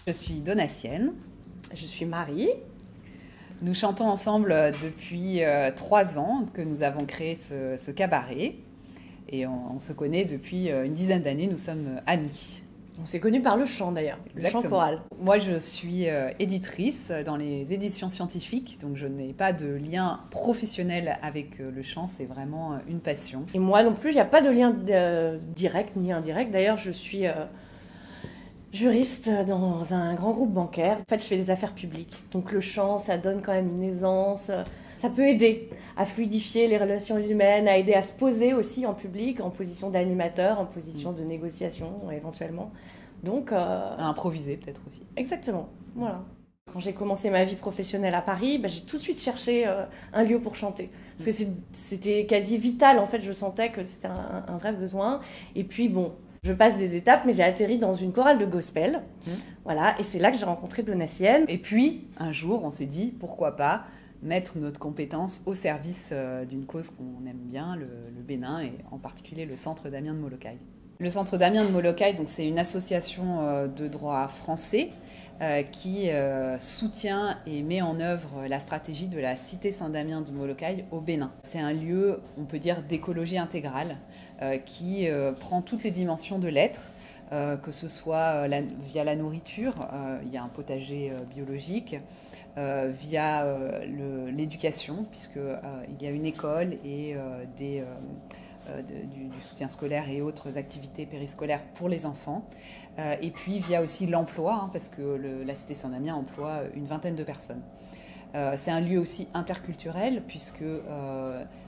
Je suis Donatienne. Je suis Marie. Nous chantons ensemble depuis 3 ans que nous avons créé ce cabaret. Et on se connaît depuis une dizaine d'années, nous sommes amis. On s'est connus par le chant d'ailleurs, le chant choral. Moi je suis éditrice dans les éditions scientifiques, donc je n'ai pas de lien professionnel avec le chant, c'est vraiment une passion. Et moi non plus, il n'y a pas de lien direct ni indirect. D'ailleurs, je suis juriste dans un grand groupe bancaire. En fait, je fais des affaires publiques. Donc le chant, ça donne quand même une aisance. Ça peut aider à fluidifier les relations humaines, à aider à se poser aussi en public, en position d'animateur, en position de négociation éventuellement. Donc, à improviser peut-être aussi. Exactement, voilà. Quand j'ai commencé ma vie professionnelle à Paris, j'ai tout de suite cherché un lieu pour chanter. Parce que c'était quasi vital, en fait, je sentais que c'était un vrai besoin. Et puis bon, je passe des étapes, mais j'ai atterri dans une chorale de gospel. Voilà, et c'est là que j'ai rencontré Donatienne. Et puis, un jour, on s'est dit, pourquoi pas mettre notre compétence au service d'une cause qu'on aime bien, le Bénin, et en particulier le Centre Damien de Molokai. Le Centre Damien de Molokai, donc, c'est une association de droit français qui soutient et met en œuvre la stratégie de la Cité Saint-Damien de Molokai au Bénin. C'est un lieu, on peut dire, d'écologie intégrale qui prend toutes les dimensions de l'être, que ce soit via la nourriture, il y a un potager biologique, via l'éducation, puisqu'il y a une école et du soutien scolaire et autres activités périscolaires pour les enfants. Et puis via aussi l'emploi, parce que la Cité Saint-Damien emploie une vingtaine de personnes. C'est un lieu aussi interculturel, puisque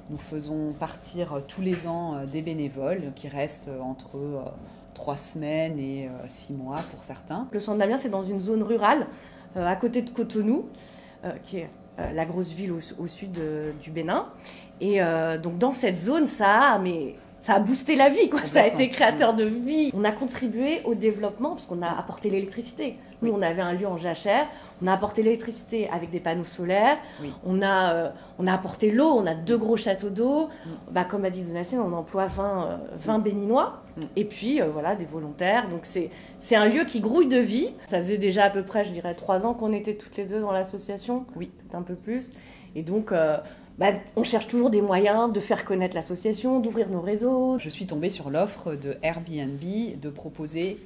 nous faisons partir tous les ans des bénévoles qui restent entre 3 semaines et 6 mois pour certains. Le Centre Damien, c'est dans une zone rurale, à côté de Cotonou, qui est la grosse ville au sud du Bénin. Et donc dans cette zone, ça a boosté la vie, quoi. Ça a été créateur de vie. On a contribué au développement parce qu'on a apporté l'électricité. Nous, on avait un lieu en jachère. On a apporté l'électricité avec des panneaux solaires. Oui. On a apporté l'eau. On a 2 gros châteaux d'eau. Comme a dit Donatienne, on emploie 20 béninois. Et puis, voilà, des volontaires. Donc, c'est un lieu qui grouille de vie. Ça faisait déjà à peu près, je dirais, 3 ans qu'on était toutes les deux dans l'association. Oui. Peut-être un peu plus. Et donc... on cherche toujours des moyens de faire connaître l'association, d'ouvrir nos réseaux. Je suis tombée sur l'offre de Airbnb de proposer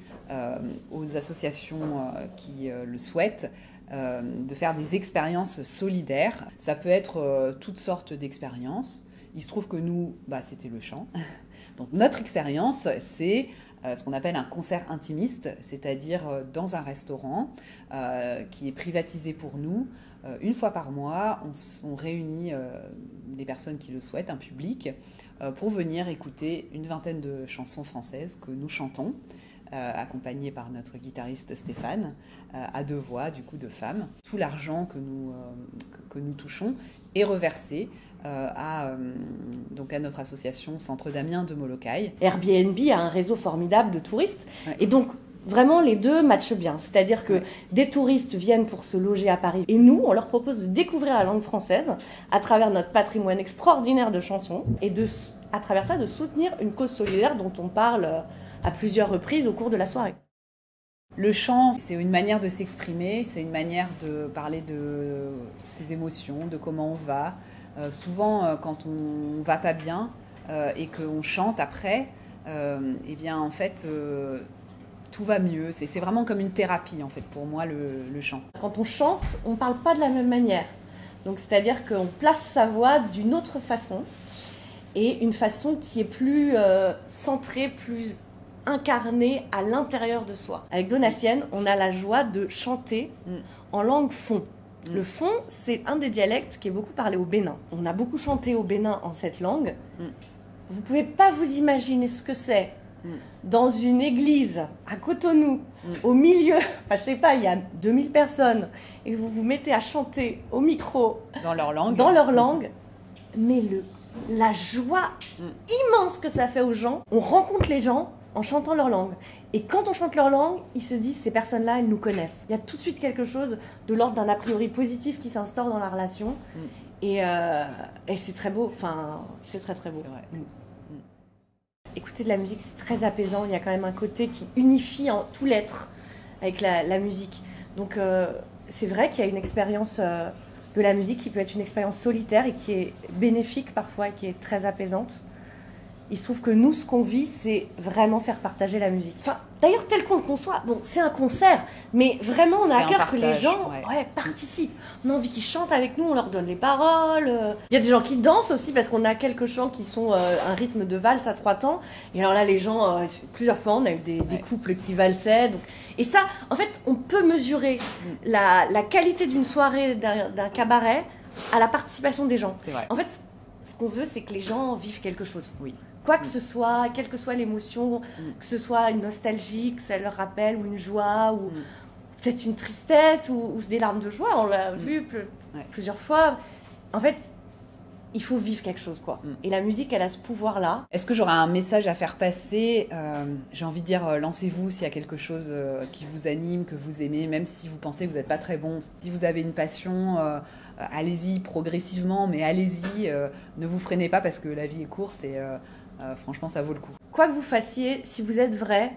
aux associations qui le souhaitent de faire des expériences solidaires. Ça peut être toutes sortes d'expériences. Il se trouve que nous, c'était le chant. Donc notre expérience, c'est ce qu'on appelle un concert intimiste, c'est-à-dire dans un restaurant qui est privatisé pour nous. Une fois par mois, on réunit les personnes qui le souhaitent, un public, pour venir écouter une vingtaine de chansons françaises que nous chantons, accompagnés par notre guitariste Stéphane, à 2 voix, du coup, de femmes. Tout l'argent que nous touchons est reversé à notre association Centre Damien de Molokai. Airbnb a un réseau formidable de touristes, et donc vraiment les deux matchent bien. C'est-à-dire que des touristes viennent pour se loger à Paris, et nous, on leur propose de découvrir la langue française à travers notre patrimoine extraordinaire de chansons, et à travers ça de soutenir une cause solidaire dont on parle à plusieurs reprises au cours de la soirée. Le chant, c'est une manière de s'exprimer, c'est une manière de parler de ses émotions, de comment on va. Souvent, quand on va pas bien et qu'on chante après, en fait, tout va mieux. C'est vraiment comme une thérapie, en fait, pour moi, le chant. Quand on chante, on ne parle pas de la même manière. Donc, c'est-à-dire qu'on place sa voix d'une autre façon, et une façon qui est plus centrée, plus incarnée à l'intérieur de soi. Avec Donatienne, on a la joie de chanter en langue fon. Le fon, c'est un des dialectes qui est beaucoup parlé au Bénin. On a beaucoup chanté au Bénin en cette langue. Vous ne pouvez pas vous imaginer ce que c'est dans une église à Cotonou, au milieu, je sais pas, il y a 2000 personnes, et vous vous mettez à chanter au micro dans leur langue, mais la joie immense que ça fait aux gens. On rencontre les gens en chantant leur langue. Et quand on chante leur langue, ils se disent, ces personnes-là, elles nous connaissent. Il y a tout de suite quelque chose de l'ordre d'un a priori positif qui s'instaure dans la relation. Et c'est très beau, c'est très très beau. C'est vrai. Écouter de la musique, c'est très apaisant. Il y a quand même un côté qui unifie en tout l'être. avec la musique. Donc c'est vrai qu'il y a une expérience de la musique qui peut être une expérience solitaire et qui est bénéfique parfois et qui est très apaisante. Il se trouve que nous, ce qu'on vit, c'est vraiment faire partager la musique. Enfin, d'ailleurs, tel qu'on le conçoit, bon, c'est un concert, mais vraiment, on a à cœur que les gens participent. On a envie qu'ils chantent avec nous, on leur donne les paroles. Il y a des gens qui dansent aussi, parce qu'on a quelques chants qui sont un rythme de valse à 3 temps. Et alors là, les gens, plusieurs fois, on a eu des couples qui valsaient. Donc... Et ça, en fait, on peut mesurer la qualité d'une soirée, d'un cabaret, à la participation des gens. C'est vrai. En fait, ce qu'on veut, c'est que les gens vivent quelque chose. Oui. Quoi que ce soit, quelle que soit l'émotion, que ce soit une nostalgie, que ça leur rappelle, ou une joie, ou peut-être une tristesse, ou des larmes de joie, on l'a vu plusieurs fois. En fait, il faut vivre quelque chose, quoi. Et la musique, elle a ce pouvoir-là. Est-ce que j'aurais un message à faire passer? J'ai envie de dire, lancez-vous s'il y a quelque chose qui vous anime, que vous aimez, même si vous pensez que vous n'êtes pas très bon. Si vous avez une passion, allez-y progressivement, mais allez-y, ne vous freinez pas parce que la vie est courte et franchement, ça vaut le coup. Quoi que vous fassiez, si vous êtes vrai,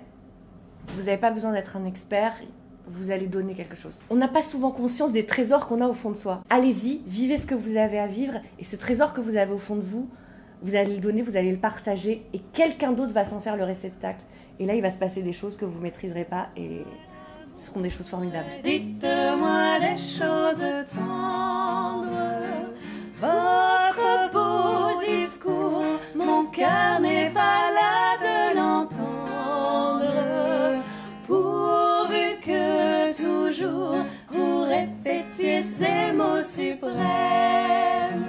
vous n'avez pas besoin d'être un expert, vous allez donner quelque chose. On n'a pas souvent conscience des trésors qu'on a au fond de soi. Allez-y, vivez ce que vous avez à vivre, et ce trésor que vous avez au fond de vous, vous allez le donner, vous allez le partager, et quelqu'un d'autre va s'en faire le réceptacle. Et là, il va se passer des choses que vous ne maîtriserez pas, et ce seront des choses formidables. Dites-moi des choses tendres, votre beau discours, mon cœur n'est pas là de l'entendre, pourvu que toujours vous répétiez ces mots suprêmes,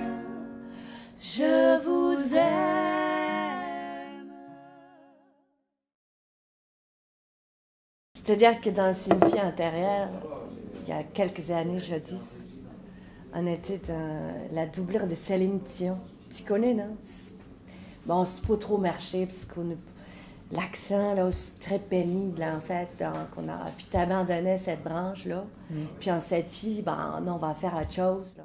je vous aime. C'est-à-dire que dans une vie intérieure, il y a quelques années jadis, on était dans la doublure de Céline Dion. Tu connais, non? Bon, c'est pas trop marché parce qu'on a l'accent là, c'est très pénible en fait. Donc on a puis abandonné cette branche là. Puis on s'est dit, ben non, on va faire autre chose là.